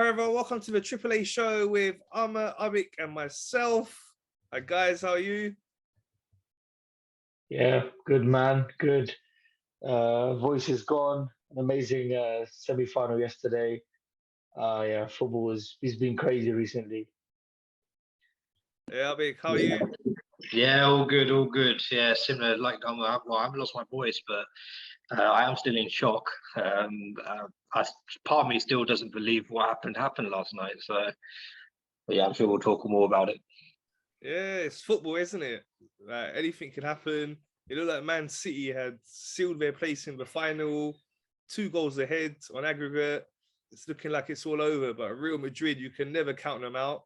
Hi everyone, welcome to the Triple A show with Amma, Abik and myself. Hi guys, how are you? Yeah, good man, good. Voice is gone. An amazing semi-final yesterday. Yeah, football was it's been crazy recently. Yeah, Abik, how are Yeah, you? yeah, all good, all good. Yeah, similar. I haven't lost my voice, but I am still in shock. Part of me still doesn't believe what happened last night. But yeah, I'm sure we'll talk more about it. Yeah, it's football, isn't it? Like anything can happen. It looked like Man City had sealed their place in the final, 2 goals ahead on aggregate. It's looking like it's all over, but Real Madrid, you can never count them out.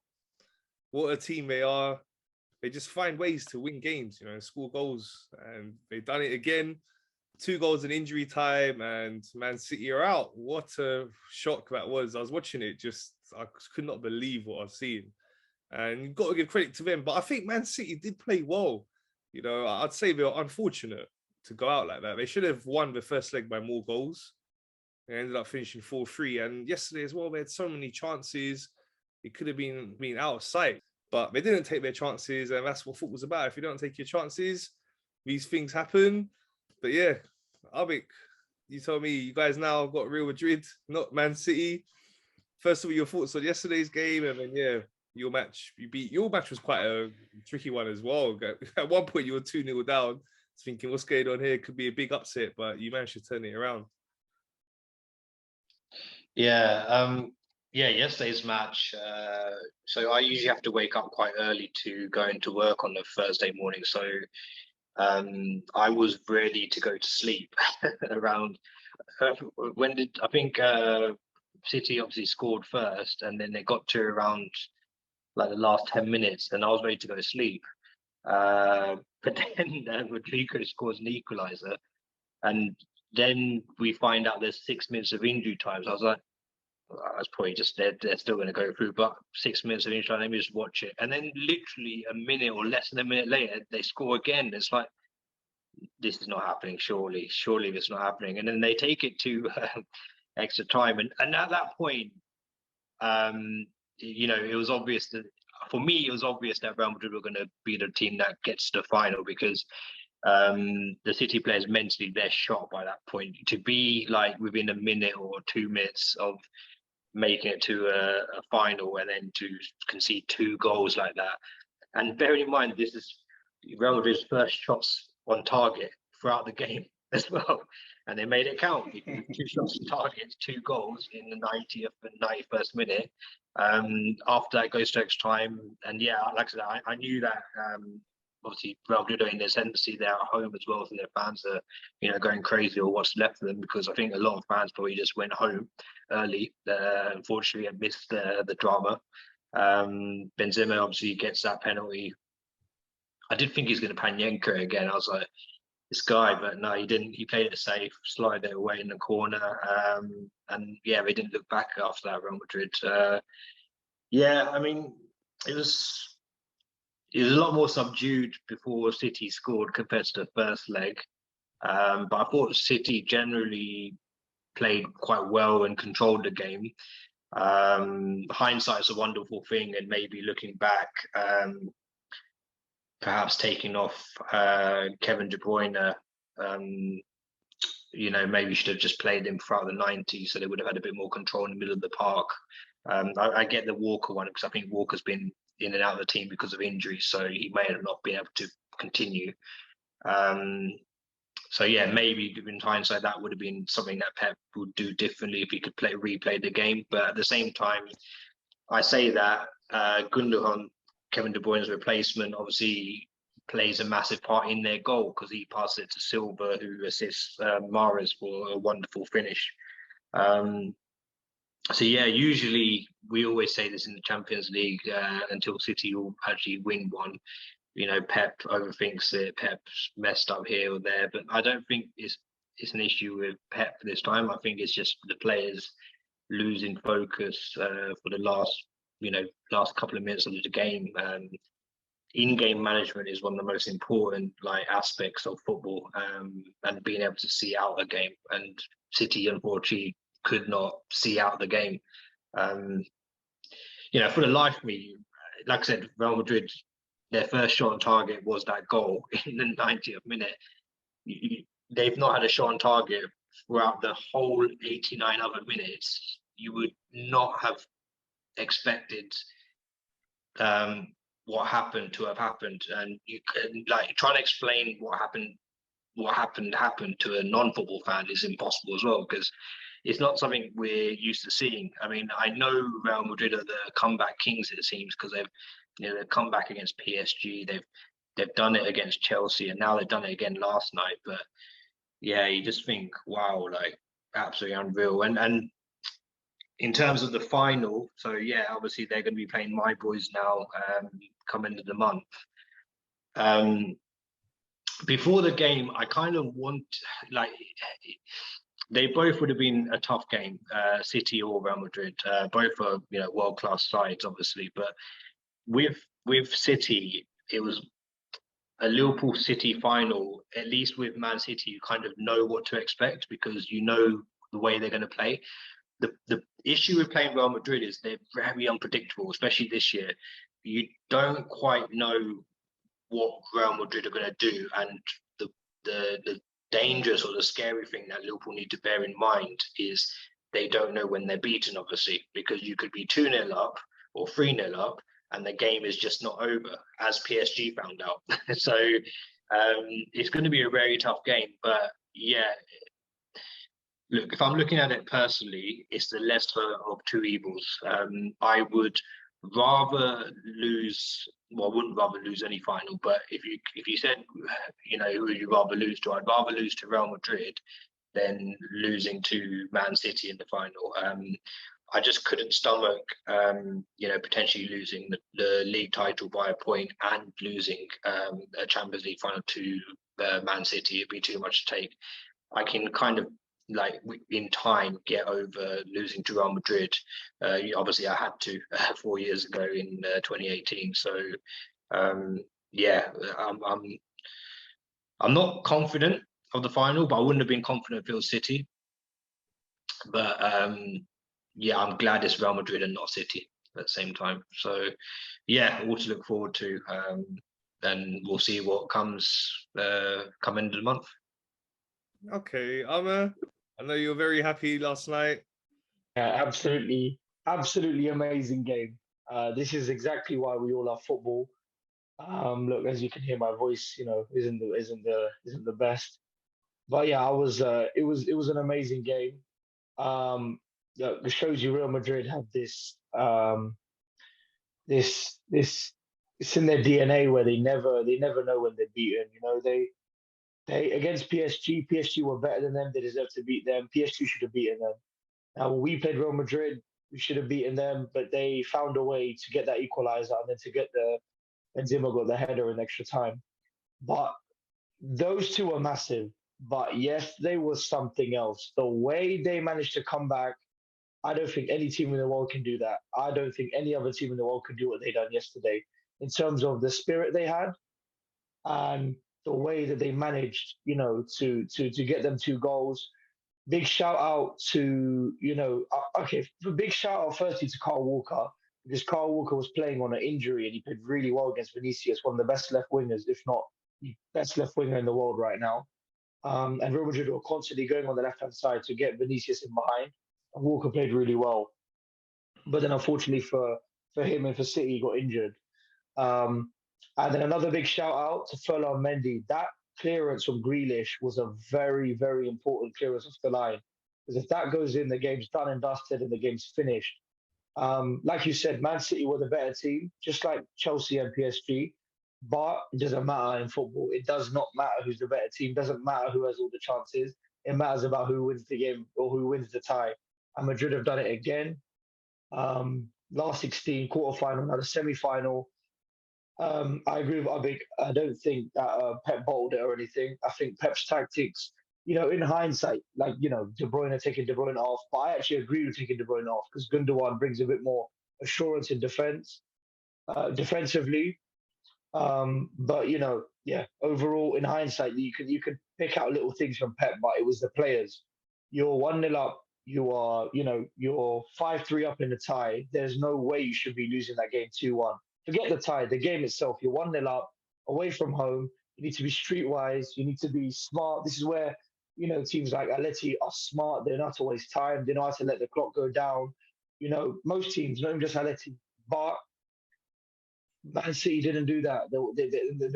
What a team they are. They just find ways to win games, score goals. And they've done it again. 2 goals in injury time and Man City are out. What a shock that was. I was watching it, I could not believe what I've seen. And you've got to give credit to them. But I think Man City did play well. I'd say they were unfortunate to go out like that. They should have won the first leg by more goals. They ended up finishing 4-3. And yesterday as well, they had so many chances. It could have been out of sight. But they didn't take their chances, and that's what football's about. If you don't take your chances, these things happen. But yeah, Abik, you told me you guys now got Real Madrid, not Man City. First of all, your thoughts on yesterday's game, and then your match was quite a tricky one as well. At one point, you were 2-0 down, thinking what's going on here could be a big upset, but you managed to turn it around. Yeah, yesterday's match. So I usually have to wake up quite early to go into work on a Thursday morning. So I was ready to go to sleep around when did I think City obviously scored first, and then they got to around like the last 10 minutes, and I was ready to go to sleep. But then Rodrigo scores an equaliser, and then we find out there's 6 minutes of injury time. So I was like, that's probably just they're still going to go through, but 6 minutes of injury time, let me just watch it. And then literally a minute or less than a minute later, they score again. It's like, this is not happening, surely this is not happening. And then they take it to extra time. And at that point, it was obvious that, for me, it was obvious that Real Madrid were going to be the team that gets to the final, because the City players mentally, they're shot by that point. To be like within a minute or 2 minutes of making it to a final and then to concede 2 goals like that. And bearing in mind, this is Real Madrid's first shots on target throughout the game as well. And they made it count. 2 shots on target, 2 goals in the 90th and 91st minute. After that goes to extra time. And yeah, like I said, I knew that obviously Real Madrid are in their ascendancy, they're at home as well, so their fans are, going crazy, or what's left of them, because I think a lot of fans probably just went home early, unfortunately, and missed the drama. Benzema obviously gets that penalty. I did think he's going to Panenka again. I was like, this guy, but no, he didn't. He played it safe, slided it away in the corner, and yeah, they didn't look back after that. Real Madrid. Yeah, I mean, it was a lot more subdued before City scored compared to the first leg. But I thought City generally played quite well and controlled the game. Hindsight's a wonderful thing, and maybe looking back, perhaps taking off Kevin De Bruyne, maybe should have just played him throughout the 90s, so they would have had a bit more control in the middle of the park. I get the Walker one, because I think Walker's been in and out of the team because of injuries, so he may have not been able to continue. So yeah, maybe in hindsight that would have been something that Pep would do differently if he could replay the game. But at the same time, I say that Gundogan, Kevin De Bruyne's replacement, obviously plays a massive part in their goal, because he passes it to Silva, who assists Mahrez for a wonderful finish. So yeah, usually we always say this in the Champions League, until City will actually win one. Pep overthinks it. Pep's messed up here or there, but I don't think it's an issue with Pep this time. I think it's just the players losing focus for the last couple of minutes of the game. In-game management is one of the most important aspects of football, and being able to see out a game. And City, unfortunately, could not see out the game. For the life of me, like I said, Real Madrid, their first shot on target was that goal in the 90th minute. They've not had a shot on target throughout the whole 89 other minutes. You would not have expected what happened to have happened, and you can try to explain what happened to a non-football fan is impossible as well, because it's not something we're used to seeing. I mean, I know Real Madrid are the comeback kings, it seems, because they've come back against PSG, they've done it against Chelsea, and now they've done it again last night. But yeah, you just think, wow, absolutely unreal. And in terms of the final, so yeah, obviously they're going to be playing my boys now, come into the month. Before the game, I kind of they both would have been a tough game, City or Real Madrid. Both are world-class sides, obviously, but with City, it was a Liverpool City final. At least with Man City, you kind of know what to expect because you know the way they're going to play. The issue with playing Real Madrid is they're very unpredictable, especially this year. You don't quite know what Real Madrid are going to do, and the dangerous or the scary thing that Liverpool need to bear in mind is they don't know when they're beaten, obviously, because you could be 2-0 up or 3-0 up and the game is just not over, as PSG found out. So it's going to be a very tough game. But yeah, look, if I'm looking at it personally, it's the lesser of two evils. I would rather lose. Well, I wouldn't rather lose any final, but if you said, who would you rather lose to? I'd rather lose to Real Madrid than losing to Man City in the final. I just couldn't stomach, potentially losing the league title by a point and losing a Champions League final to Man City. It'd be too much to take. I can kind of in time get over losing to Real Madrid. Obviously I had to 4 years ago in 2018. So yeah, I'm not confident of the final, but I wouldn't have been confident if it was City. But yeah, I'm glad it's Real Madrid and not City at the same time. So yeah, all to look forward to. And we'll see what comes come into the month. Okay, I know you were very happy last night. Yeah, absolutely amazing game. This is exactly why we all love football. Look, as you can hear, my voice, isn't the best. But yeah, it was an amazing game. It shows you Real Madrid have this it's in their DNA where they never know when they're beaten. They against PSG were better than them. They deserved to beat them. PSG should have beaten them. Now, when we played Real Madrid, we should have beaten them, but they found a way to get that equalizer and then to get Benzema got the header in extra time. But those two are massive. But yesterday was something else. The way they managed to come back, I don't think any team in the world can do that. I don't think any other team in the world could do what they done yesterday in terms of the spirit they had and the way that they managed, to get them 2 goals. Big shout out to, big shout out firstly to Kyle Walker, because Kyle Walker was playing on an injury and he played really well against Vinicius, one of the best left wingers, if not the best left winger in the world right now. And Real Madrid were constantly going on the left-hand side to get Vinicius in behind. And Walker played really well. But then unfortunately for him and for City, he got injured. And then another big shout out to Ferland Mendy. That clearance from Grealish was a very, very important clearance off the line. Because if that goes in, the game's done and dusted and the game's finished. Like you said, Man City were the better team, just like Chelsea and PSG. But it doesn't matter in football. It does not matter who's the better team. It doesn't matter who has all the chances. It matters about who wins the game or who wins the tie. And Madrid have done it again. Last 16, quarterfinal, now the semi-final. I agree with Abik. I don't think that Pep bottled it or anything. I think Pep's tactics, in hindsight, De Bruyne taking De Bruyne off, but I actually agree with taking De Bruyne off because Gundogan brings a bit more assurance in defensively. But overall, in hindsight, you could pick out little things from Pep, but it was the players. You're 1-0 up you're 5-3 up in the tie. There's no way you should be losing that game 2-1. Forget the tie, the game itself. You're 1-0 up, away from home. You need to be streetwise. You need to be smart. This is where, teams like Atleti are smart. They know how to waste time. They know how to let the clock go down. Most teams, not even just Atleti, but Man City didn't do that. They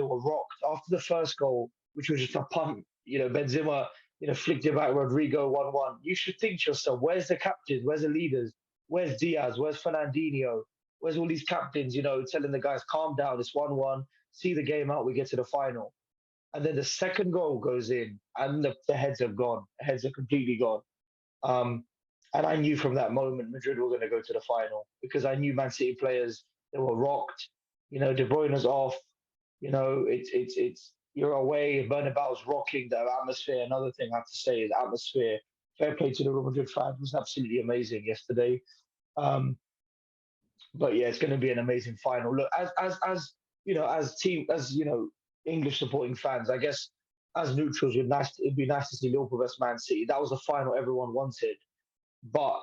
were rocked after the first goal, which was just a punt. Benzema, flicked it back. Rodrigo 1-1. You should think to yourself, where's the captains? Where's the leaders? Where's Diaz? Where's Fernandinho? Where's all these captains? Telling the guys, calm down. It's 1-1. See the game out. We get to the final. And then the second goal goes in, and the heads are gone. The heads are completely gone. And I knew from that moment Madrid were going to go to the final because I knew Man City players, they were rocked. De Bruyne's off. It's you're away. Bernabeu's rocking. The atmosphere. Another thing I have to say is atmosphere. Fair play to the Real Madrid fans. It was absolutely amazing yesterday. But yeah, it's going to be an amazing final. Look, as English supporting fans, I guess as neutrals, it'd be nice to see Liverpool versus Man City. That was the final everyone wanted. But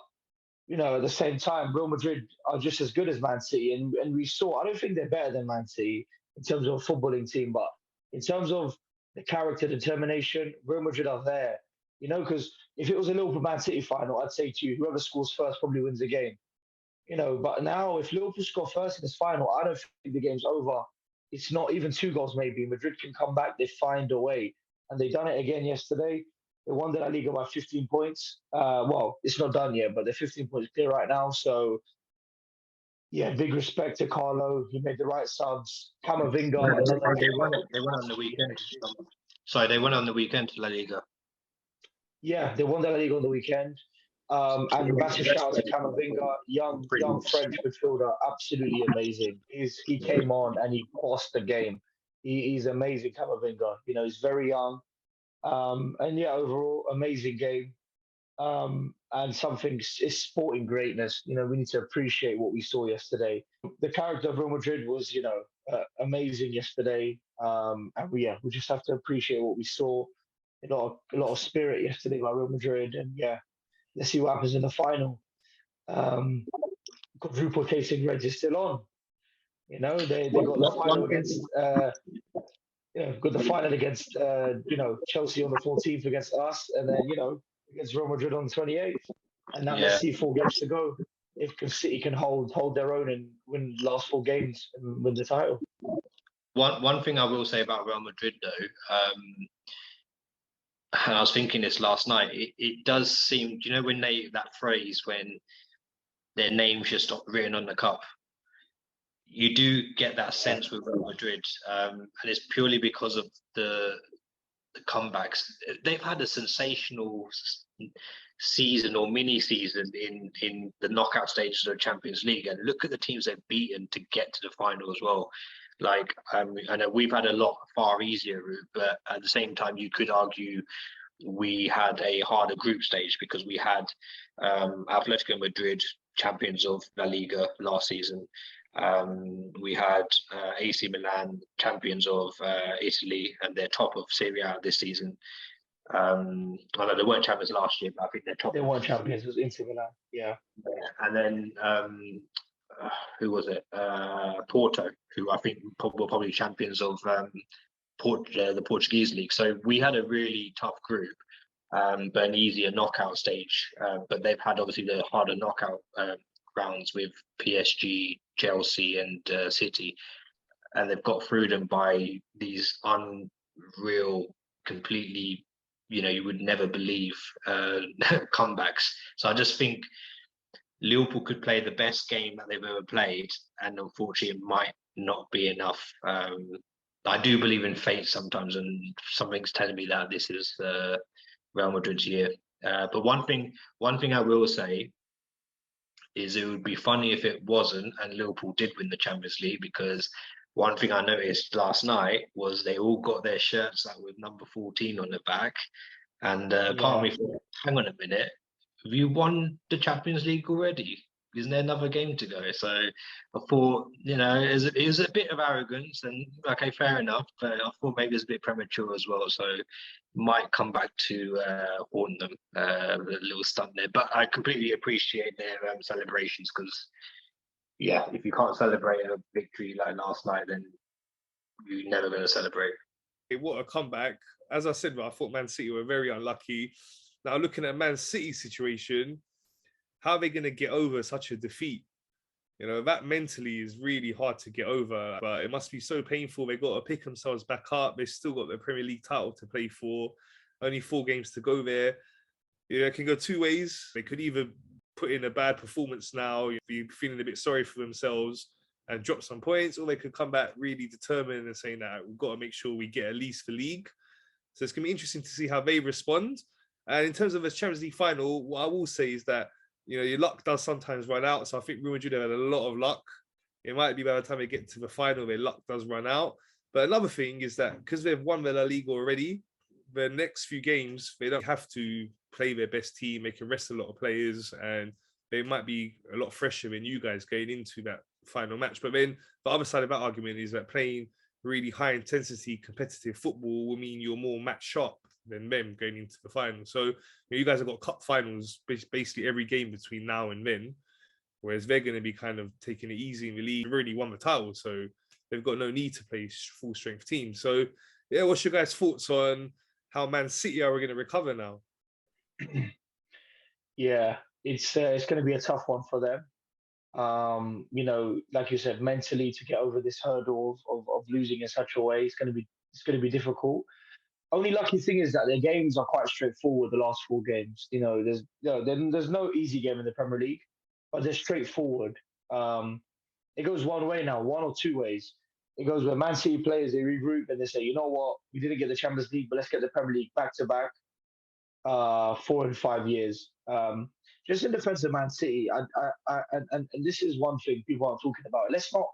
at the same time, Real Madrid are just as good as Man City, and we saw. I don't think they're better than Man City in terms of a footballing team, but in terms of the character, determination, Real Madrid are there. Because if it was a Liverpool Man City final, I'd say to you, whoever scores first probably wins the game. But now if Liverpool score first in this final, I don't think the game's over. It's not even 2 goals maybe. Madrid can come back. They find a way, and they done it again yesterday. They won the La Liga by 15 points. Well, it's not done yet, but they're 15 points clear right now. So, yeah, big respect to Carlo. He made the right subs. Camavinga. They won on the weekend. Sorry, they won on the weekend, La Liga. Yeah, they won the La Liga on the weekend. And massive shout out to Camavinga, young French midfielder, absolutely amazing. He came on and he bossed the game. He's amazing, Camavinga. He's very young. And yeah, overall, amazing game. And something is sporting greatness. We need to appreciate what we saw yesterday. The character of Real Madrid was, amazing yesterday. And we just have to appreciate what we saw. A lot of spirit yesterday by Real Madrid, and yeah, let's see what happens in the final. Quadruple chasing Reds is still on. They got the final against. Got the final against Chelsea on the 14th against us, and then against Real Madrid on the 28th, and now let's see 4 games to go. If City can hold their own and win the last 4 games and win the title. One thing I will say about Real Madrid though, and I was thinking this last night, it does seem, when that phrase when their names just stop written on the cup, you do get that sense with Real Madrid, and it's purely because of the comebacks. They've had a sensational season or mini season in the knockout stages of the Champions League, and look at the teams they've beaten to get to the final as well. Like I know we've had a lot far easier route, but at the same time you could argue we had a harder group stage because we had Atletico Madrid, champions of La Liga last season. We had AC Milan, champions of Italy, and they're top of Serie A this season. I know they weren't champions last year, but I think they're top. They weren't champions. It was Inter Milan. Yeah. And then who was it? Porto, who I think were probably champions of the Portuguese league. So we had a really tough group, but an easier knockout stage. But they've had obviously the harder knockout rounds with PSG, Chelsea, and City, and they've got through them by these unreal, completely, you would never believe comebacks. So I just think Liverpool could play the best game that they've ever played, and unfortunately, it might not be enough. I do believe in fate sometimes, and something's telling me that this is Real Madrid's year. But one thing I will say is it would be funny if it wasn't and Liverpool did win the Champions League, because one thing I noticed last night was they all got their shirts out with number 14 on the back, and part of me thought, hang on a minute, have you won the Champions League already? isn't there another game to go? So I thought, it was a bit of arrogance, and okay, fair enough. But I thought maybe it's a bit premature as well. So might come back to haunt them, a little stunt there. But I completely appreciate their celebrations because, yeah, if you can't celebrate a victory like last night, then you're never going to celebrate. What a comeback. As I said, I thought Man City were very unlucky. Now, looking at Man City's situation, how are they going to get over such a defeat? That mentally is really hard to get over, but it must be so painful. They've got to pick themselves back up. They've still got the Premier League title to play for. Only 4 games to go there. It can go 2 ways. They could either put in a bad performance now, be feeling a bit sorry for themselves and drop some points, or they could come back really determined and saying that we've got to make sure we get at least the league. So it's going to be interesting to see how they respond. And in terms of the Champions League final, what I will say is that, your luck does sometimes run out. So I think Real Madrid have had a lot of luck. It might be by the time they get to the final, their luck does run out. But another thing is that because they've won the La Liga already, the next few games, they don't have to play their best team. They can rest a lot of players and they might be a lot fresher than you guys going into that final match. But then the other side of that argument is that playing really high intensity competitive football will mean you're more match sharp than them going into the final. So you guys have got cup finals basically every game between now and then, whereas they're going to be kind of taking it easy in the league. They've already won the title, so they've got no need to play full strength teams. So yeah, what's your guys' thoughts on how Man City are going to recover now? Yeah, it's going to be a tough one for them. Like you said, mentally to get over this hurdle of losing in such a way, it's going to be difficult. Only lucky thing is that their games are quite straightforward. The last 4 games, there's no easy game in the Premier League, but they're straightforward. It goes one way now, 1 or 2 ways. It goes where Man City players, they regroup and they say, you know what, we didn't get the Champions League, but let's get the Premier League back to back, 4 and 5 years. Just in defense of Man City, and this is one thing people aren't talking about. Let's not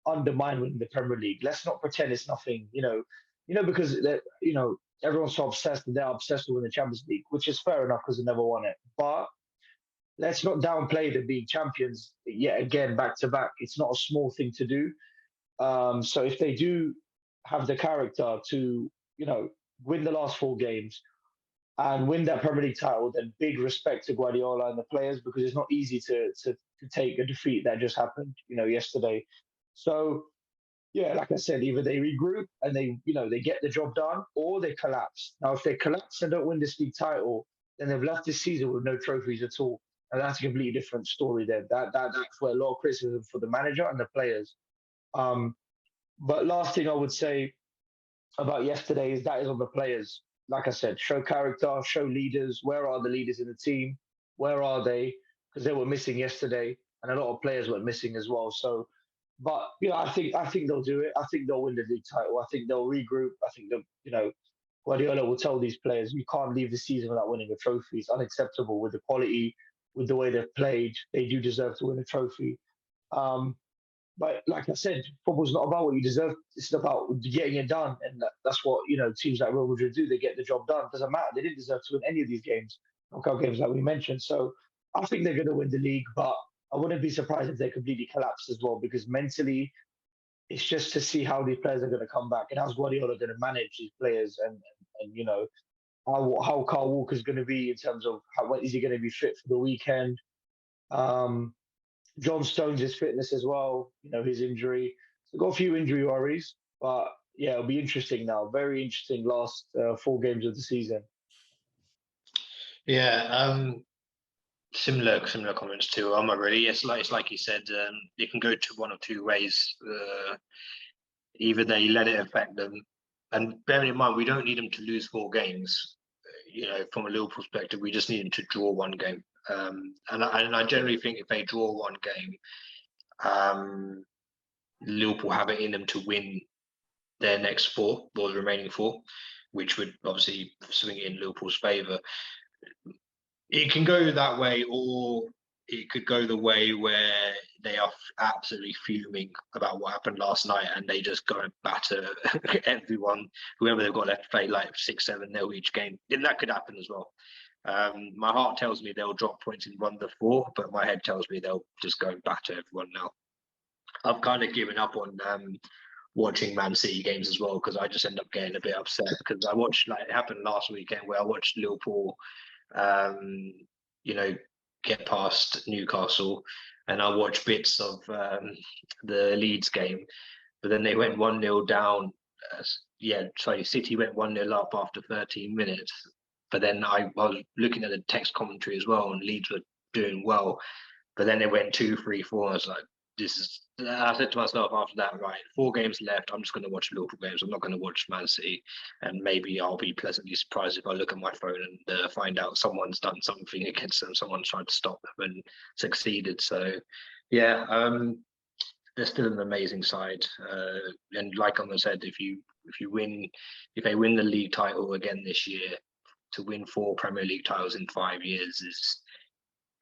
undermine winning the Premier League. Let's not pretend it's nothing. Because everyone's so obsessed and they're obsessed with winning the Champions League, which is fair enough because they never won it. But let's not downplay them being champions yet again back to back. It's not a small thing to do. So if they do have the character to win the last 4 games and win that Premier League title, then big respect to Guardiola and the players, because it's not easy to take a defeat that just happened, yesterday. So, yeah, like I said, either they regroup and they get the job done, or they collapse. Now, if they collapse and don't win this league title, then they've left this season with no trophies at all. And that's a completely different story there. That's where a lot of criticism for the manager and the players. But last thing I would say about yesterday is that is on the players. Like I said, show character, show leaders. Where are the leaders in the team? Where are they? Because they were missing yesterday, and a lot of players were missing as well. So, but I think they'll do it. I think they'll win the league title. I think they'll regroup. I think Guardiola will tell these players, you can't leave the season without winning a trophy. It's unacceptable with the quality, with the way they've played. They do deserve to win a trophy. But like I said, football's not about what you deserve. It's about getting it done. And that's what, teams like Real Madrid do. They get the job done. It doesn't matter. They didn't deserve to win any of these games, knockout games like we mentioned. So I think they're going to win the league, but I wouldn't be surprised if they completely collapse as well, because mentally, it's just to see how these players are going to come back and how's Guardiola going to manage these players and how Carl Walker's going to be in terms of when is he going to be fit for the weekend. John Stones' fitness as well, his injury. So got a few injury worries, but yeah, it'll be interesting now. Very interesting last 4 games of the season. Yeah, similar comments to Omar. Really, it's like you said. It can go to 1 or 2 ways. Either they let it affect them, and bearing in mind we don't need them to lose 4 games. From a Liverpool perspective, we just need them to draw 1 game. And I generally think if they draw 1 game, Liverpool have it in them to win their next 4, or the remaining 4, which would obviously swing it in Liverpool's favour. It can go that way, or it could go the way where they are absolutely fuming about what happened last night and they just go and batter everyone, whoever they've got left to play, like 6-7-0 each game. And that could happen as well. My heart tells me they'll drop points in 1-4, but my head tells me they'll just go and batter everyone now. I've kind of given up on watching Man City games as well, because I just end up getting a bit upset, because I watched, like it happened last weekend where I watched Liverpool, get past Newcastle, and I watched bits of the Leeds game, but then they went 1-0 down. City went 1-0 up after 13 minutes. But then I was looking at the text commentary as well, and Leeds were doing well. But then they went 2-3-4. I was like, I said to myself after that, right, 4 games left. I'm just going to watch Liverpool games. I'm not going to watch Man City. And maybe I'll be pleasantly surprised if I look at my phone and find out someone's done something against them. Someone's tried to stop them and succeeded. So, yeah, they're still an amazing side. And like I said, if they win the league title again this year, to win 4 Premier League titles in 5 years is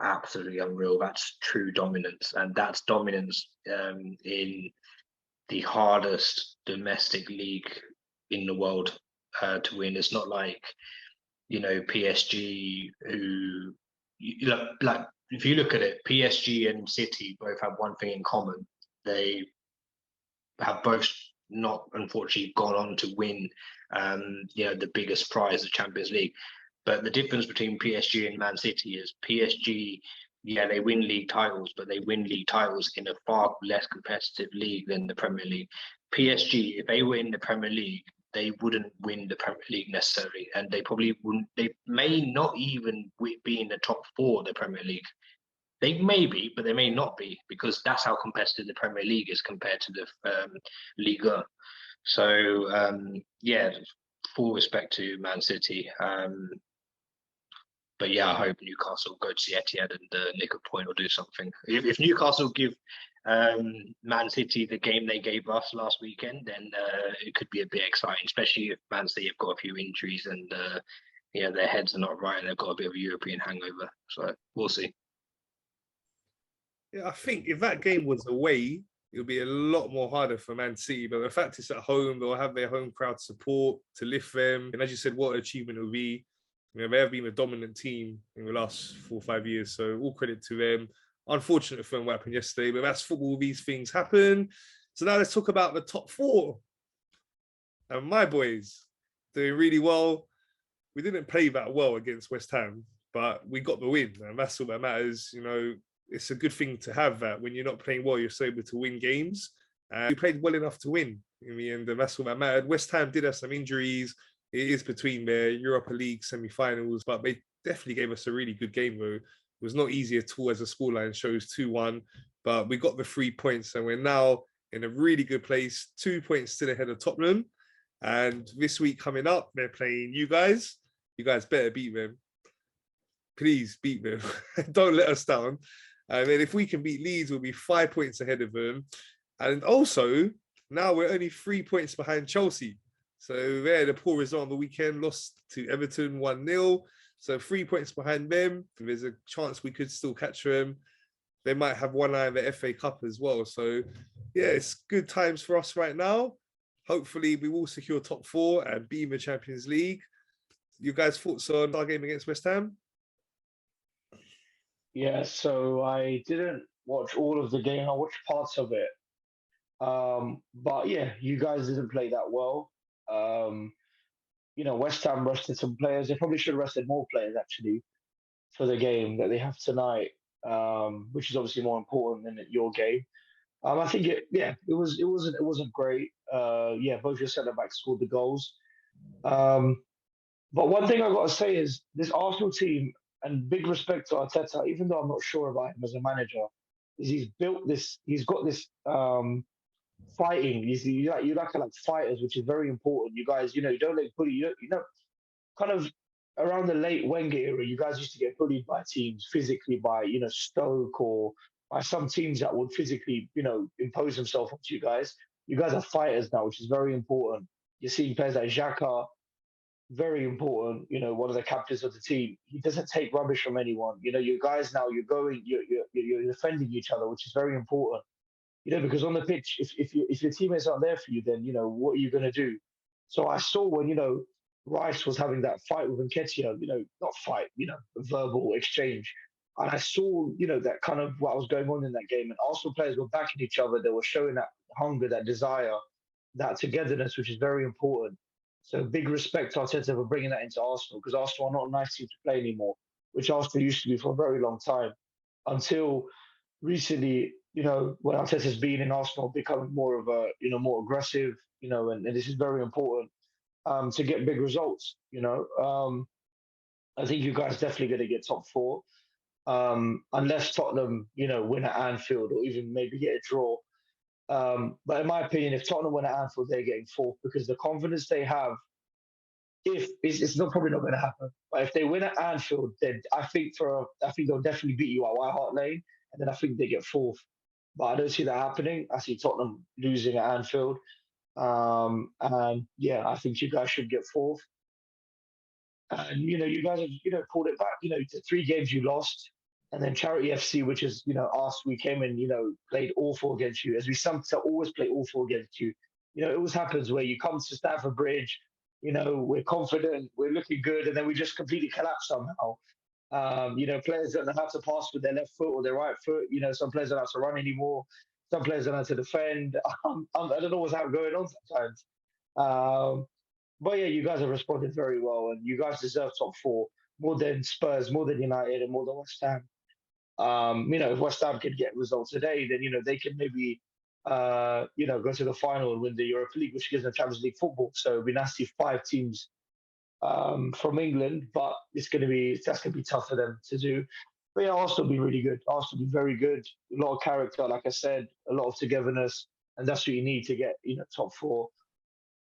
absolutely unreal. That's true dominance, and that's dominance in the hardest domestic league in the world to win. It's not like, PSG, who, like if you look at it, PSG and City both have one thing in common. They have both not unfortunately gone on to win the biggest prize, the Champions League. But the difference between PSG and Man City is PSG, they win league titles, but they win league titles in a far less competitive league than the Premier League. PSG, if they win the Premier League, they wouldn't win the Premier League necessarily, and they probably wouldn't. They may not even be in the top 4 of the Premier League. They may be, but they may not be, because that's how competitive the Premier League is compared to the Liga. So, full respect to Man City. But yeah, I hope Newcastle go to the Etihad and nick a point or do something. If Newcastle give Man City the game they gave us last weekend, then it could be a bit exciting, especially if Man City have got a few injuries and their heads are not right and they've got a bit of a European hangover. So we'll see. Yeah, I think if that game was away, it would be a lot more harder for Man City. But the fact it's at home, they'll have their home crowd support to lift them. And as you said, what an achievement it will be. They have been a dominant team in the last 4 or 5 years. So all credit to them. Unfortunate for them what happened yesterday, but that's football. These things happen. So now let's talk about the top 4. And my boys doing really well. We didn't play that well against West Ham, but we got the win. And that's all that matters. It's a good thing to have that when you're not playing well, you're so able to win games. We played well enough to win in the end, and that's all that mattered. West Ham did have some injuries. It is between their Europa League semi-finals, but they definitely gave us a really good game, though. It was not easy at all, as the scoreline shows, 2-1, but we got the 3 points, and we're now in a really good place, 2 points still ahead of Tottenham. And this week coming up, they're playing you guys. You guys better beat them. Please beat them. Don't let us down. And then if we can beat Leeds, we'll be 5 points ahead of them. And also, now we're only 3 points behind Chelsea. So they're the poor result on the weekend, lost to Everton 1-0. So 3 points behind them. There's a chance we could still catch them. They might have one eye in the FA Cup as well. So yeah, it's good times for us right now. Hopefully we will secure top 4 and be in the Champions League. You guys' thoughts on our game against West Ham? Yeah, so I didn't watch all of the game. I watched parts of it. But yeah, you guys didn't play that well. West Ham rested some players. They probably should have rested more players actually for the game that they have tonight, which is obviously more important than your game. I think it wasn't great. Both your centre backs scored the goals. But one thing I got to say is this Arsenal team, and big respect to Arteta, even though I'm not sure about him as a manager, is he's built this. He's got this fighting. You like fighters, which is very important. You guys, you don't like bully. Kind of around the late Wenger era, you guys used to get bullied by teams physically by Stoke or by some teams that would physically impose themselves onto you guys. You guys are fighters now, which is very important. You're seeing players like Xhaka, very important. One of the captains of the team. He doesn't take rubbish from anyone. You guys now you're defending each other, which is very important. Because on the pitch, if your teammates aren't there for you, then what are you going to do? So I saw when Rice was having that fight with Nketiah, not fight, a verbal exchange. And I saw, that kind of what was going on in that game. And Arsenal players were backing each other. They were showing that hunger, that desire, that togetherness, which is very important. So big respect to Arteta for bringing that into Arsenal, because Arsenal are not a nice team to play anymore, which Arsenal used to be for a very long time until recently, when Arteta's been in Arsenal, becoming more of a, more aggressive, and this is very important to get big results. I think you guys definitely going to get top four, unless Tottenham, win at Anfield or even maybe get a draw. But in my opinion, if Tottenham win at Anfield, they're getting fourth because the confidence they have, if it's not probably not going to happen. But if they win at Anfield, then I think they'll definitely beat you at White Hart Lane, and then I think they get fourth. But I don't see that happening. I see Tottenham losing at Anfield. And yeah, I think you guys should get fourth. And you guys have pulled it back. The 3 games you lost, and then Charity FC, which is us, we came and played awful against you, as we some to always play awful against you. It always happens where you come to Stamford Bridge, we're confident, we're looking good, and then we just completely collapse somehow. Players don't know how to pass with their left foot or their right foot. Some players don't know how to run anymore. Some players don't know how to defend. I don't know what's going on sometimes. But yeah, you guys have responded very well, and you guys deserve top four more than Spurs, more than United, and more than West Ham. If West Ham can get results today, then they can maybe go to the final and win the Europa League, which gives them Champions League football. So it'd be nice to see 5 teams from England, but that's going to be tough for them to do. But yeah, Arsenal will be really good. Arsenal will be very good. A lot of character, like I said, a lot of togetherness, and that's what you need to get top four.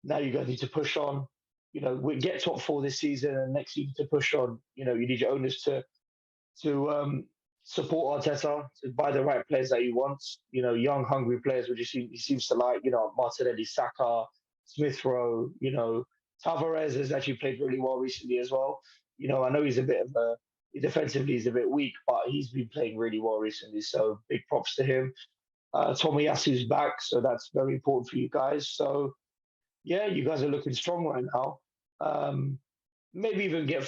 Now you guys need to push on. We get top four this season, and next you need to push on. You need your owners to support Arteta, to buy the right players that he wants. Young, hungry players, which he seems to like. Martinelli, Saka, Smith Rowe. Tavares has actually played really well recently as well. I know he's a bit of defensively he's a bit weak, but he's been playing really well recently. So big props to him. Tomiyasu's back, so that's very important for you guys. So yeah, you guys are looking strong right now. Maybe even get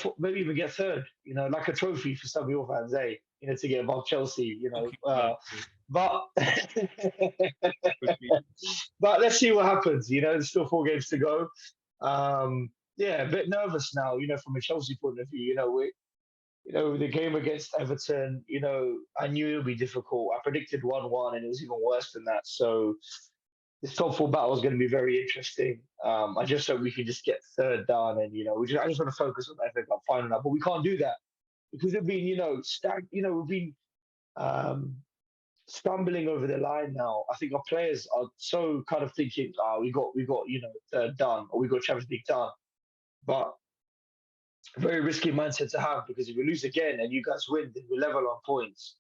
third. Like a trophy for some of your fans, eh? To get above Chelsea. But but let's see what happens. There's still 4 games to go. Yeah, a bit nervous now. From a Chelsea point of view. The game against Everton. I knew it would be difficult. I predicted 1-1, and it was even worse than that. So this top 4 battle is going to be very interesting. I just hope we can just get third down, and I just want to focus on the FA Cup final now. But we can't do that because we've been, we've been stumbling over the line now. I think our players are so kind of thinking, we got third done, or we got Champions League done. But very risky mindset to have, because if we lose again and you guys win, then we level on points.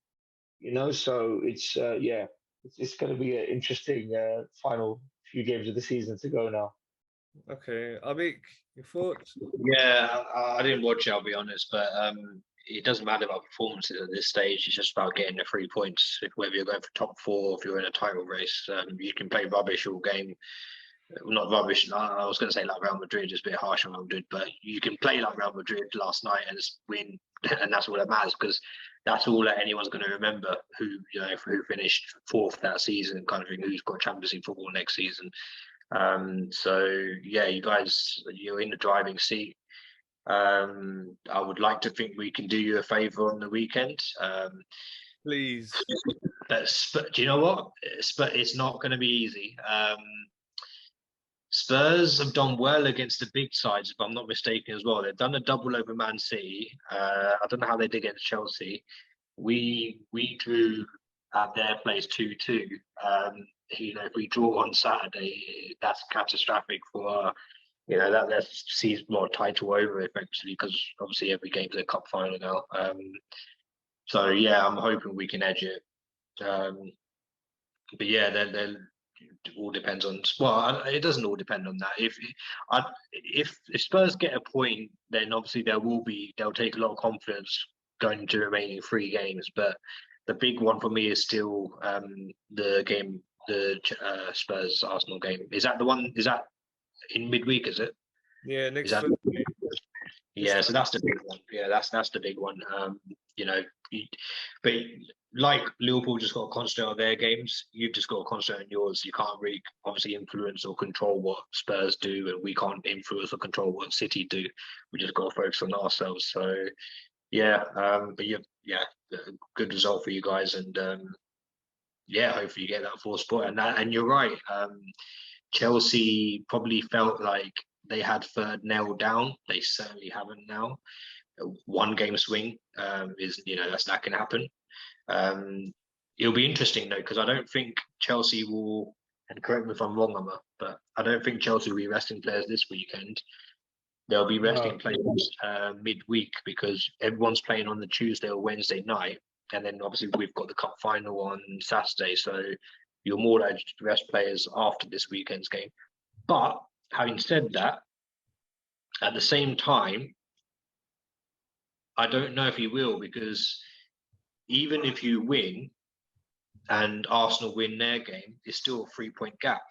So it's it's going to be an interesting final few games of the season to go now. Okay, Abik, your thoughts? Yeah, I didn't watch it, I'll be honest, but it doesn't matter about performances at this stage. It's just about getting the 3 points. Whether you're going for top 4, if you're in a title race, you can play rubbish all game. Not rubbish. I was going to say like Real Madrid, is a bit harsh on Real Madrid, but you can play like Real Madrid last night and just win, and that's all that matters, because that's all that anyone's going to remember. Who finished 4th that season, kind of thing. Who's got Champions League football next season? So yeah, you guys, you're in the driving seat. I would like to think we can do you a favour on the weekend. Please. But do you know what? It's not going to be easy. Spurs have done well against the big sides, if I'm not mistaken, as well. They've done a double over Man City. I don't know how they did against Chelsea. We drew at their place 2-2. If we draw on Saturday, that's catastrophic for that sees more title over effectively, because obviously every game's a cup final now. So yeah, I'm hoping we can edge it. But yeah, then it all depends on. Well, it doesn't all depend on that. If Spurs get a point, then obviously they'll take a lot of confidence going into the remaining 3 games. But the big one for me is still the game, the Spurs Arsenal game. Is that the one? Is that in midweek? Is it? Yeah, next Is that? Thursday. Yeah, so that's the big one. Yeah, that's the big one. You know, but like Liverpool just got to concentrate on their games. You've just got to concentrate on yours. You can't really obviously influence or control what Spurs do, and we can't influence or control what City do. We just got to focus on ourselves. So yeah, but yeah, good result for you guys, and yeah, hopefully you get that fourth spot. And you're right. Chelsea probably felt like they had third nailed down. They certainly haven't now. One game swing is, that can happen. It'll be interesting though, because I don't think Chelsea will, and correct me if I'm wrong, Emma, but I don't think Chelsea will be resting players this weekend. They'll be resting players midweek because everyone's playing on the Tuesday or Wednesday night. And then obviously we've got the cup final on Saturday. So you're more likely to rest players after this weekend's game. But having said that, at the same time, I don't know if he will, because even if you win and Arsenal win their game, it's still a 3-point gap.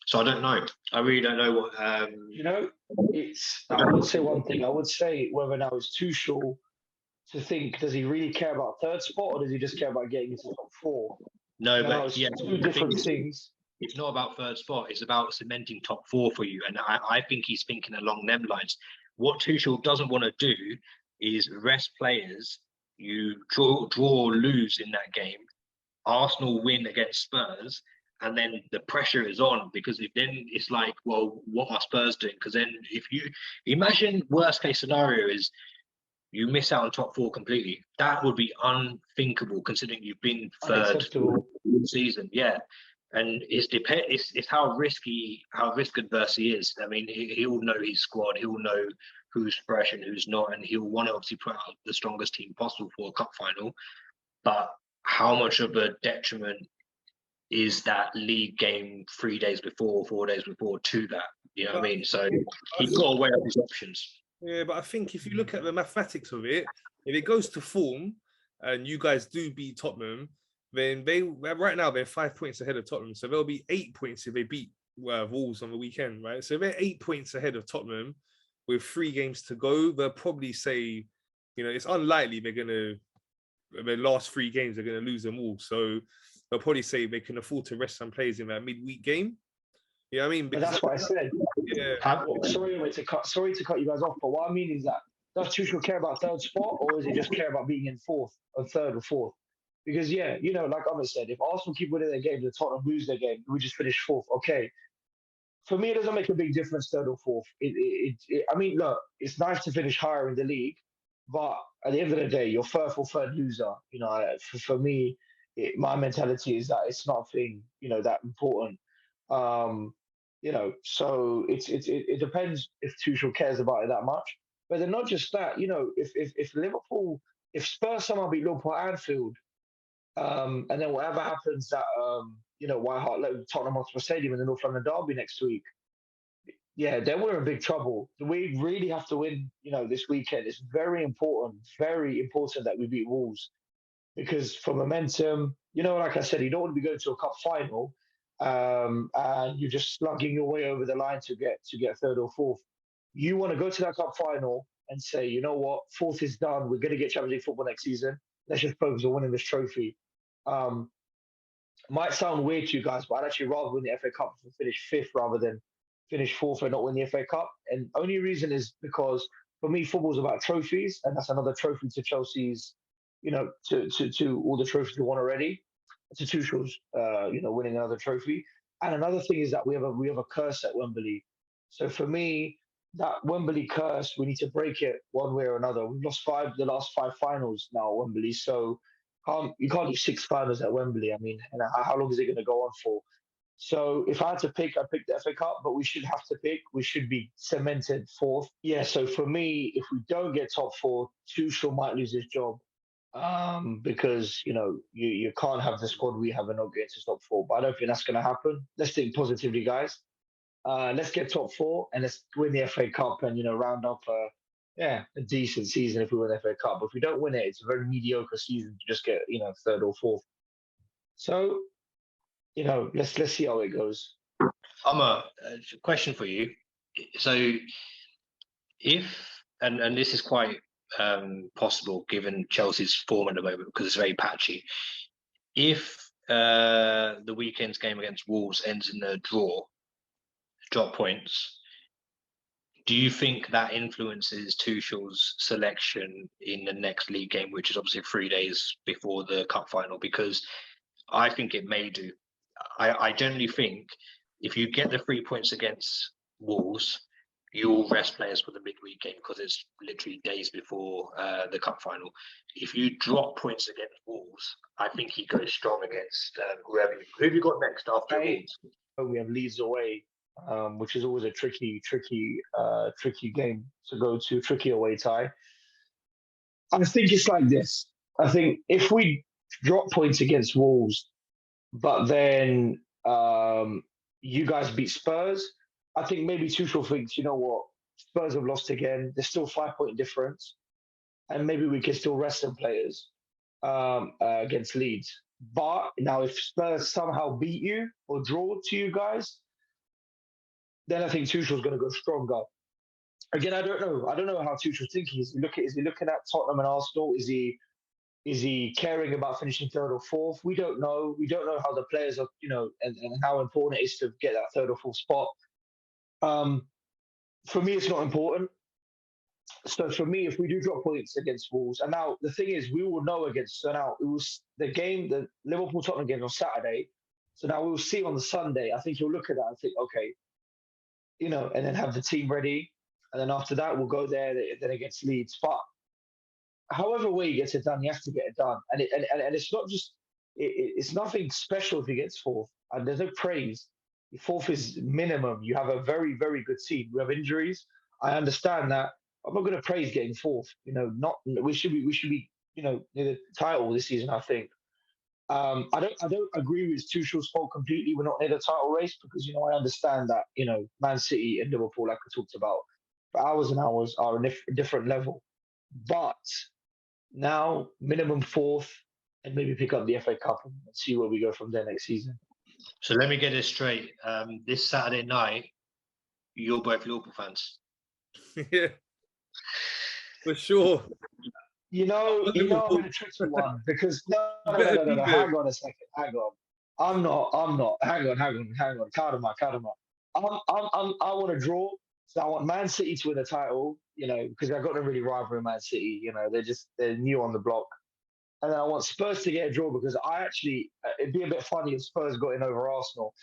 So I don't know. I really don't know what. I would say one thing. I would say whether now it's Tuchel to think, does he really care about third spot or does he just care about getting into top four? No, now, but yeah, two different things. It's not about third spot. It's about cementing top four for you. And I think he's thinking along them lines. What Tuchel doesn't want to do is rest players. You draw or lose in that game. Arsenal win against Spurs, and then the pressure is on, because if then it's like, well, what are Spurs doing? Because then if you imagine worst case scenario is you miss out on top four completely. That would be unthinkable considering you've been third season. Yeah. And it's how risk adverse he is. I mean, he'll know his squad, he'll know who's fresh and who's not, and he'll want to obviously put out the strongest team possible for a cup final. But how much of a detriment is that league game 3 days before, 4 days before to that? You know what I mean? So he's got to weigh up his options. Yeah, but I think if you look at the mathematics of it, if it goes to form and you guys do beat Tottenham, then right now they're 5 points ahead of Tottenham. So they'll be 8 points if they beat Wolves on the weekend, right? So they're 8 points ahead of Tottenham with 3 games to go. They'll probably say, it's unlikely their last 3 games, they're going to lose them all. So they'll probably say they can afford to rest some players in that midweek game. You know what I mean? Because that's what I said. Yeah. Sorry to cut you guys off, but what I mean is that does Tuchel care about third spot, or is he just care about being in fourth or third or fourth? Because like Ahmed said, if Arsenal keep winning their games and Tottenham lose their game, we just finish fourth. Okay. For me, it doesn't make a big difference third or fourth. I mean, look, it's nice to finish higher in the league, but at the end of the day, you're third or third loser. For me, my mentality is that it's nothing, that important. So it depends if Tuchel cares about it that much. But then not just that, if Spurs somehow beat Liverpool at Anfield, and then whatever happens at White Hart Tottenham Hotspur Stadium in the North London Derby next week, yeah, then we're in big trouble. We really have to win, this weekend. It's very important that we beat Wolves, because for momentum, like I said, you don't want to be going to a cup final, and you're just slugging your way over the line to get third or fourth. You want to go to that cup final and say, you know what, fourth is done. We're going to get Champions League football next season. Let's just focus on winning this trophy. Might sound weird to you guys, but I'd actually rather win the FA Cup and finish fifth rather than finish fourth and not win the FA Cup. And only reason is because for me, football's about trophies, and that's another trophy to Chelsea's, to all the trophies we won already, to Tuchel's, winning another trophy. And another thing is that we have a curse at Wembley. So for me, that Wembley curse, we need to break it one way or another. We've lost the last 5 finals now at Wembley, so you can't do 6 finals at Wembley. I mean, how long is it going to go on for? So if I had to pick, I'd pick the FA Cup, but we should be cemented fourth. Yeah, so for me, if we don't get top 4, Tuchel might lose his job, because, you can't have the squad we have and not get to top 4. But I don't think that's going to happen. Let's think positively, guys. Let's get top 4 and let's win the FA Cup and, round up a decent season if we win the FA Cup. But if we don't win it, it's a very mediocre season to just get, third or fourth. So, let's see how it goes. A question for you. So if and this is quite possible given Chelsea's form at the moment because it's very patchy. If the weekend's game against Wolves ends in a draw, drop points, do you think that influences Tuchel's selection in the next league game, which is obviously 3 days before the cup final? Because I think it may do. I generally think if you get the 3 points against Wolves, you'll rest players for the midweek game because it's literally days before the cup final. If you drop points against Wolves, I think he goes strong against whoever. Who have you got next after Wolves? We have Leeds away, which is always a tricky game to go to, tricky away tie. I think it's like this. I think if we drop points against Wolves, but then you guys beat Spurs, I think maybe Tuchel thinks, you know what, Spurs have lost again. There's still 5-point difference, and maybe we can still rest some players against Leeds. But now, if Spurs somehow beat you or draw to you guys, then I think Tuchel's going to go stronger. Again, I don't know. I don't know how Tuchel's thinking. Is he looking at Tottenham and Arsenal? Is he caring about finishing third or fourth? We don't know. We don't know how the players are, and how important it is to get that third or fourth spot. For me, it's not important. So for me, if we do drop points against Wolves, and now the thing is, we will know against. So now it was the Liverpool Tottenham game on Saturday. So now we will see on the Sunday. I think he'll look at that and think, okay, and then have the team ready, and then after that we'll go there then against Leeds. But however way he gets it done, he has to get it done, and it's not just it's nothing special if he gets fourth, and there's no praise. Fourth is minimum. You have a very, very good team. We have injuries. I understand that. I'm not going to praise getting fourth. We should be near the title this season. I think. I don't agree with Tuchel's fault completely. We're not near the title race because I understand that Man City and Liverpool, like I talked about, for hours and hours, are a different level. But now minimum fourth, and maybe pick up the FA Cup and see where we go from there next season. So let me get this straight. This Saturday night, you're both Liverpool fans. Yeah, for sure. I'm in a tricky one because no. Hang on a second. Hang on. I'm not. Hang on. Kadama. I want to draw. So I want Man City to win the title. Because I've got no really rivalry Man City. They're new on the block. And then I want Spurs to get a draw because it'd be a bit funny if Spurs got in over Arsenal.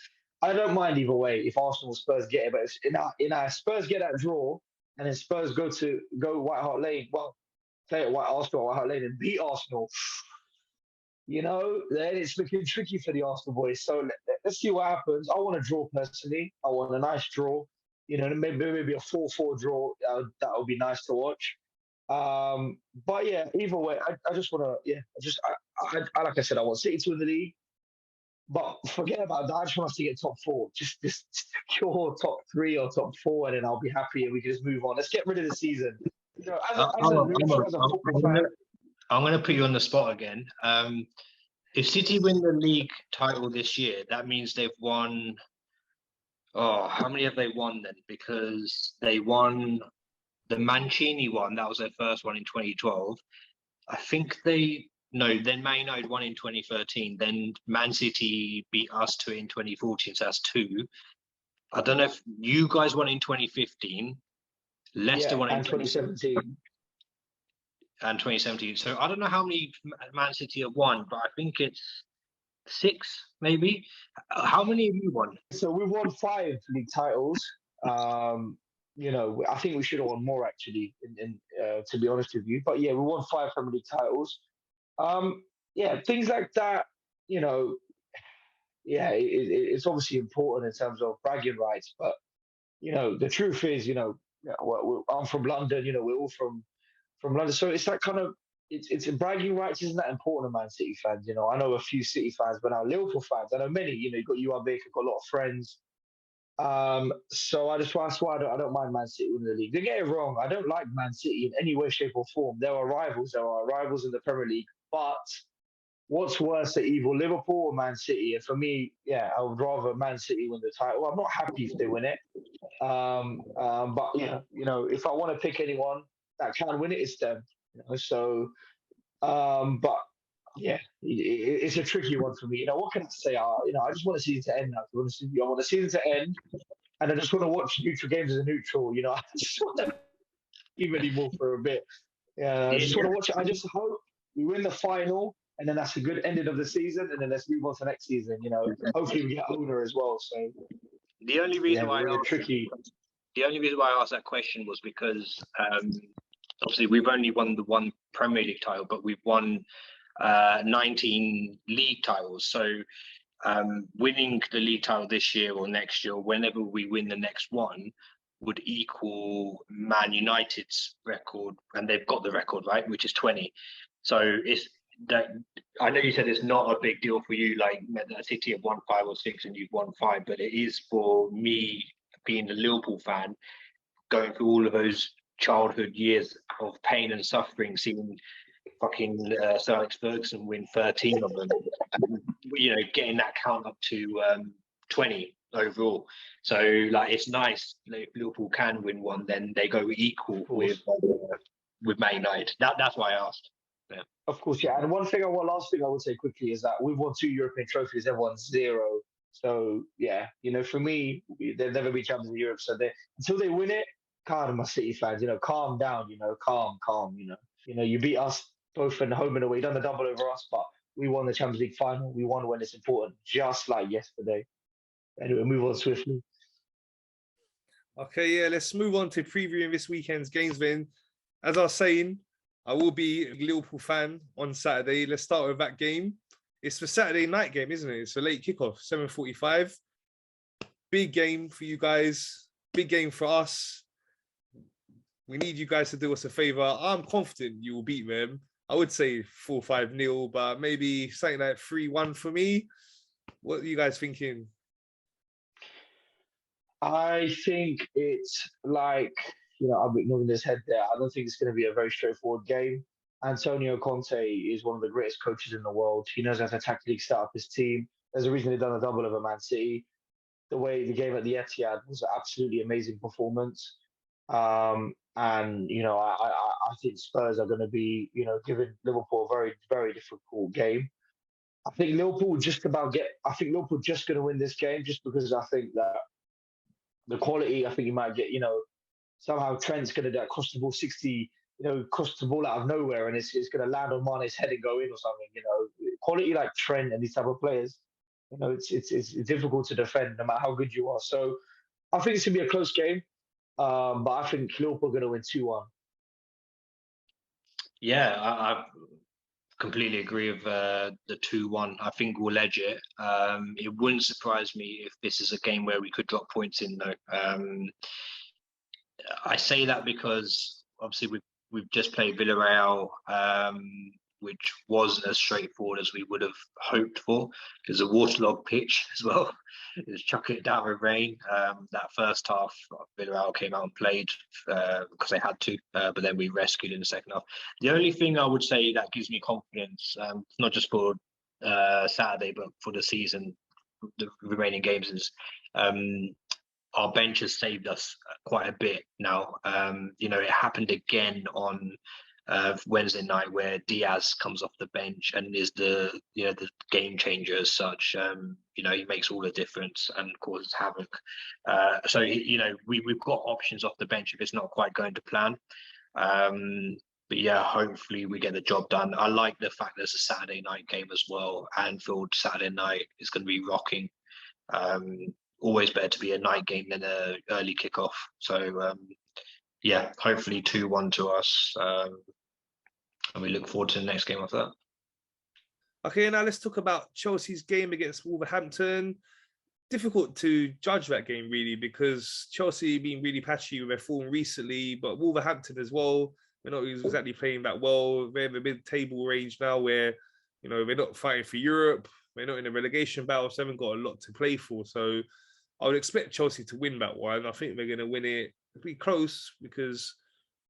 I don't mind either way if Arsenal or Spurs get it, but if Spurs get that draw and then Spurs go White Hart Lane, well, play at Arsenal, White Hart Lane and beat Arsenal, then it's looking tricky for the Arsenal boys. So let's see what happens. I want a draw personally. I want a nice draw. Maybe a 4-4 draw. That would be nice to watch. But yeah, either way, I just want to, like I said, I want City to win the league, but forget about that. I just want us to get top four, just secure top 3 or top 4, and then I'll be happy and we can just move on. Let's get rid of the season. I'm going to put you on the spot again. If City win the league title this year, that means they've won. Oh, how many have they won then? Because they won. The Mancini one, that was their first one in 2012. I think then Man United won in 2013. Then Man City beat us to it in 2014, so that's 2. I don't know if you guys won in 2015. Leicester won in 2017. And 2017. So I don't know how many Man City have won, but I think it's 6, maybe. How many have you won? So we've won 5 league titles. I think we should have won more actually, to be honest with you. But yeah, we won 5 Premier League titles. Things like that, it's obviously important in terms of bragging rights. But, the truth is, I'm from London, we're all from London. So it's that kind of, it's bragging rights isn't that important to Man City fans. I know a few City fans, but now Liverpool fans, I know many, you've got you, I've got a lot of friends. So that's why I don't mind Man City winning the league. They get it wrong. I don't like Man City in any way, shape, or form. There are rivals. There are rivals in the Premier League, but what's worse at evil, Liverpool or Man City? And for me, yeah, I would rather Man City win the title. I'm not happy if they win it. But yeah, if I want to pick anyone that can win it, it's them. So, but yeah, it's a tricky one for me. What can I say? I just want the season to end now. I want the season to end, and I just want to watch neutral games as a neutral. I just want to team anymore for a bit. Yeah, I just want to watch it. I just hope we win the final, and then that's a good ending of the season, and then let's move on to next season. Hopefully we get older as well. So the only yeah, reason why we're tricky. The only reason why I asked that question was because obviously we've only won the one Premier League title, but we've won 19 league titles. So winning the league title this year or next year, or whenever we win the next one, would equal Man United's record, and they've got the record, right, which is 20. So it's that. I know you said it's not a big deal for you, like City have won 5 or 6 and you've won 5, but it is for me, being a Liverpool fan, going through all of those childhood years of pain and suffering, seeing fucking Sir Alex Ferguson win 13 of them, and, getting that count up to 20 overall. So it's nice if Liverpool can win one, then they go equal with Man United. That's why I asked. Yeah. Of course, yeah. And last thing I would say quickly is that we've won 2 European trophies, everyone's 0. So yeah, for me, they'll never be champions of Europe. So until they win it, calm, my City fans, calm down, calm. You beat us both in home and away. You done the double over us, but we won the Champions League final. We won when it's important, just like yesterday. Anyway, move on swiftly. Okay, yeah, let's move on to previewing this weekend's games then. As I was saying, I will be a Liverpool fan on Saturday. Let's start with that game. It's the Saturday night game, isn't it? It's a late kickoff, 7:45. Big game for you guys. Big game for us. We need you guys to do us a favor. I'm confident you will beat them. I would say 4-5-0, but maybe something like 3-1 for me. What are you guys thinking? I think it's I'm ignoring this head there. I don't think it's going to be a very straightforward game. Antonio Conte is one of the greatest coaches in the world. He knows how to tactically set up his team. There's a reason they've done a double over Man City. The way the game at the Etihad was an absolutely amazing performance. And I think Spurs are going to be giving Liverpool a very, very difficult game. I think Liverpool just going to win this game, just because I think that the quality, I think you might get, somehow Trent's going to do across the ball 60, cross the ball out of nowhere, and it's going to land on Mane's head and go in or something. Quality like Trent and these type of players, it's difficult to defend no matter how good you are. So I think it's going to be a close game, but I think Liverpool are going to win 2-1. Yeah, I completely agree with the 2-1. I think we'll edge it. It wouldn't surprise me if this is a game where we could drop points in, though. I say that because obviously we've just played Villarreal, which wasn't as straightforward as we would have hoped for. There's a waterlogged pitch as well. It's chucking it down with rain. That first half, Villarreal came out and played because they had to, but then we rescued in the second half. The only thing I would say that gives me confidence, not just for Saturday, but for the season, the remaining games, is our bench has saved us quite a bit now. It happened again on Wednesday night where Diaz comes off the bench and is the game changer as such. He makes all the difference and causes havoc. So we've got options off the bench if it's not quite going to plan. But yeah, hopefully we get the job done. I like the fact there's a Saturday night game as well. Anfield Saturday night is going to be rocking. Always better to be a night game than an early kickoff. So yeah, hopefully 2-1 to us. And we look forward to the next game after that. Okay, now let's talk about Chelsea's game against Wolverhampton. Difficult to judge that game, really, because Chelsea been really patchy with their form recently, but Wolverhampton as well, they're not exactly playing that well. They're in the mid-table range now where, they're not fighting for Europe. They're not in a relegation battle, so they haven't got a lot to play for. So I would expect Chelsea to win that one. I think they're going to win it. It'll be close because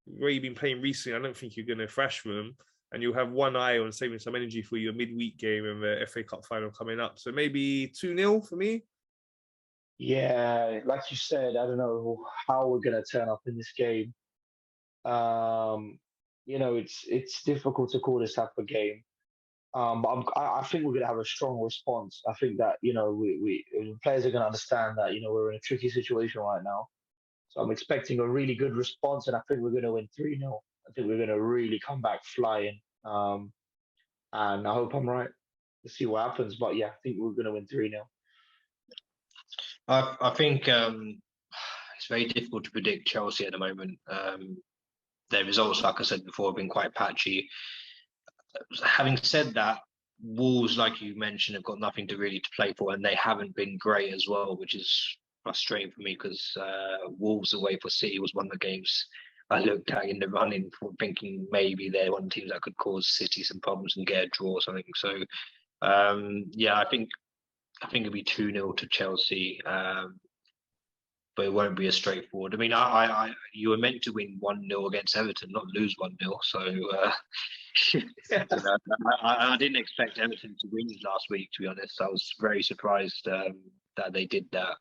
where you've been playing recently, I don't think you're going to thrash them. and you'll have one eye on saving some energy for your midweek game and the FA Cup final coming up. So maybe 2-0 for me. Yeah, like you said, I don't know how we're gonna turn up in this game. Um, it's difficult to call this type of game. But I think we're gonna have a strong response. I think that we players are gonna understand that we're in a tricky situation right now. So I'm expecting a really good response, and I think we're gonna win 3-0. I think we're gonna really come back flying. And I hope I'm right. Let's see what happens. But yeah, I think we're gonna win 3-0. I think it's very difficult to predict Chelsea at the moment. Their results, like I said before, have been quite patchy. Having said that, Wolves, like you mentioned, have got nothing to really to play for, and they haven't been great as well, which is frustrating for me because Wolves away for City was one of the games I looked at in the running for thinking maybe they're one of the teams that could cause City some problems and get a draw or something. So I think it'll be 2-0 to Chelsea. But it won't be as straightforward. I mean, you were meant to win 1-0 against Everton, not lose 1-0. So I didn't expect Everton to win last week, to be honest. I was very surprised that they did that.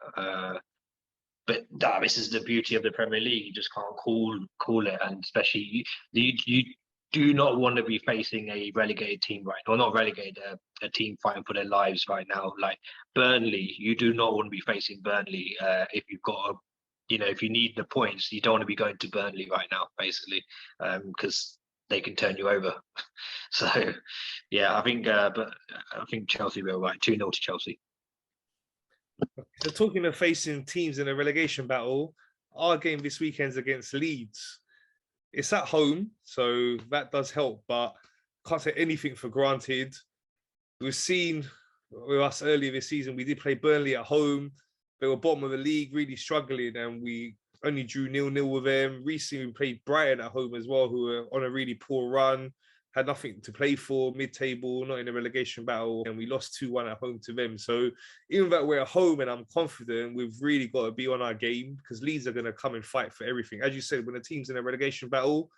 But this is the beauty of the Premier League. You just can't call it, and especially you do not want to be facing a relegated team right now, or not relegated, a team fighting for their lives right now. Like Burnley, you do not want to be facing Burnley if you've got if you need the points, you don't want to be going to Burnley right now, basically, because they can turn you over. So, yeah, I think Chelsea will right 2-0 to Chelsea. So talking of facing teams in a relegation battle, our game this weekend's against Leeds. It's at home, so that does help, but can't take anything for granted. We've seen with us earlier this season, we did play Burnley at home. They were bottom of the league, really struggling, and we only drew 0-0 with them. Recently, we played Brighton at home as well, who were on a really poor run, had nothing to play for, mid-table, not in a relegation battle, and we lost 2-1 at home to them. So even though we're at home and I'm confident, we've really got to be on our game because Leeds are going to come and fight for everything. As you said, when a team's in a relegation battle,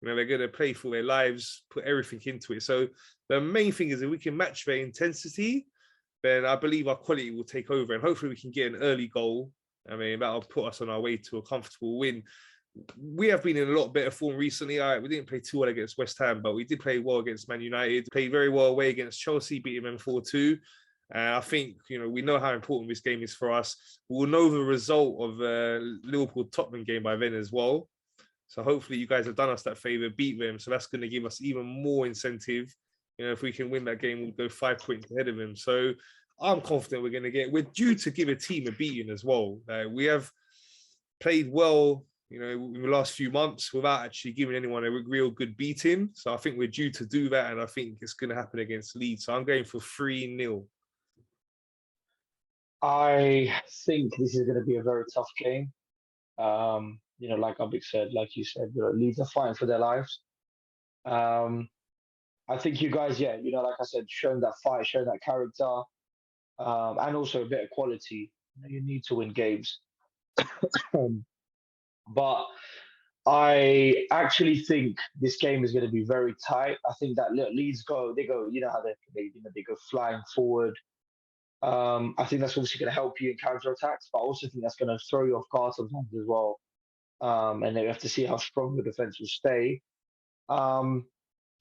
they're going to play for their lives, put everything into it. So the main thing is if we can match their intensity, then I believe our quality will take over and hopefully we can get an early goal. I mean, that'll put us on our way to a comfortable win. We have been in a lot better form recently. All right, we didn't play too well against West Ham, but we did play well against Man United, played very well away against Chelsea, beating them 4-2. I think, we know how important this game is for us. We'll know the result of the Liverpool-Tottenham game by then as well. So hopefully you guys have done us that favour, beat them. So that's going to give us even more incentive. If we can win that game, we'll go 5 points ahead of them. So I'm confident we're due to give a team a beating as well. We have played well, in the last few months without actually giving anyone a real good beating. So I think we're due to do that. And I think it's going to happen against Leeds. So I'm going for 3-0. I think this is going to be a very tough game. Like Abik said, like you said, Leeds are fighting for their lives. I think you guys, like I said, showing that fight, showing that character, and also a bit of quality. You need to win games. But I actually think this game is going to be very tight. I think that Leeds go, how they go flying forward. I think that's obviously going to help you in counter attacks, but I also think that's going to throw you off guard sometimes as well. And then we have to see how strong the defense will stay. I'm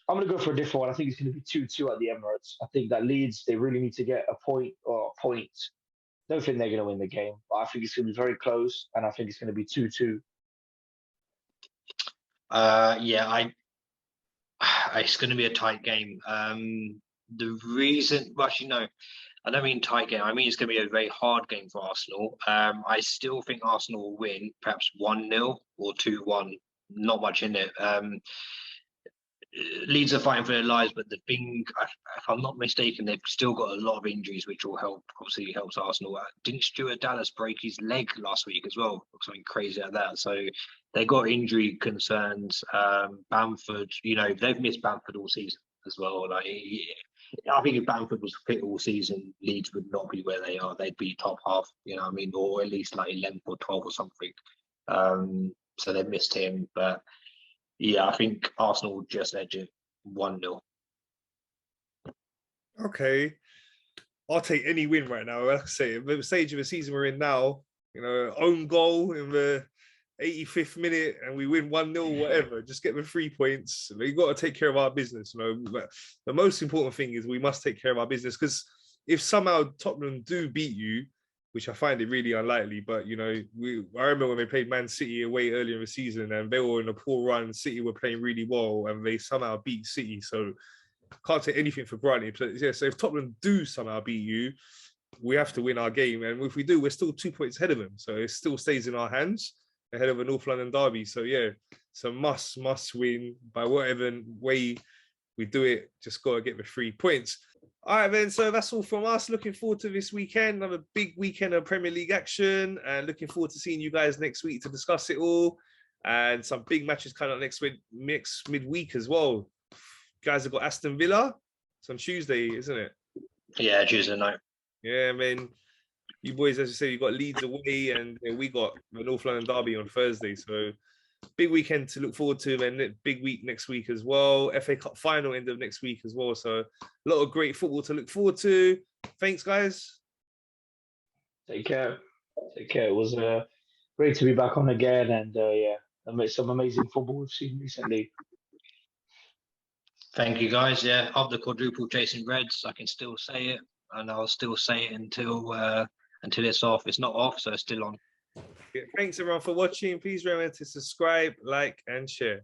going to go for a different one. I think it's going to be 2-2 at the Emirates. I think that Leeds, they really need to get a point or points. Don't think they're going to win the game, but I think it's going to be very close, and I think it's going to be 2-2. It's going to be a tight game. The reason, well, actually, no, I don't mean tight game. I mean, it's going to be a very hard game for Arsenal. I still think Arsenal will win, perhaps 1-0 or 2-1. Not much in it. Leeds are fighting for their lives, but the thing, if I'm not mistaken, they've still got a lot of injuries, which will help. Obviously, helps Arsenal. Didn't Stuart Dallas break his leg last week as well? Something crazy like that. So they got injury concerns. Bamford, they've missed Bamford all season as well. Like, I think if Bamford was fit all season, Leeds would not be where they are. They'd be top half, or at least like 11th or 12th or something. So they missed him, but. Yeah, I think Arsenal will just edge it 1-0. Okay. I'll take any win right now. Like I say, at the stage of the season we're in now, own goal in the 85th minute and we win 1-0, whatever. Just get the 3 points. We've got to take care of our business. But the most important thing is we must take care of our business, because if somehow Tottenham do beat you, which I find it really unlikely, but I remember when they played Man City away earlier in the season and they were in a poor run. City were playing really well and they somehow beat City. So can't take anything for granted. But yeah, so if Tottenham do somehow beat you, we have to win our game. And if we do, we're still 2 points ahead of them. So it still stays in our hands ahead of a North London derby. So yeah, it's a must win by whatever way we do it. Just got to get the 3 points. All right, then. So that's all from us. Looking forward to this weekend. Another big weekend of Premier League action. And looking forward to seeing you guys next week to discuss it all. And some big matches coming up next midweek as well. Guys have got Aston Villa. It's on Tuesday, isn't it? Yeah, Tuesday night. Yeah, man. You boys, as you say, you got Leeds away, and we got the North London derby on Thursday. So big weekend to look forward to, and big week next week as well. FA Cup final end of next week as well. So a lot of great football to look forward to. Thanks, guys. Take care. It was great to be back on again, and some amazing football we've seen recently. Thank you, guys. Yeah, of the quadruple chasing Reds, I can still say it, and I'll still say it until it's off. It's not off, so it's still on. Yeah, thanks everyone for watching. Please remember to subscribe, like, and share.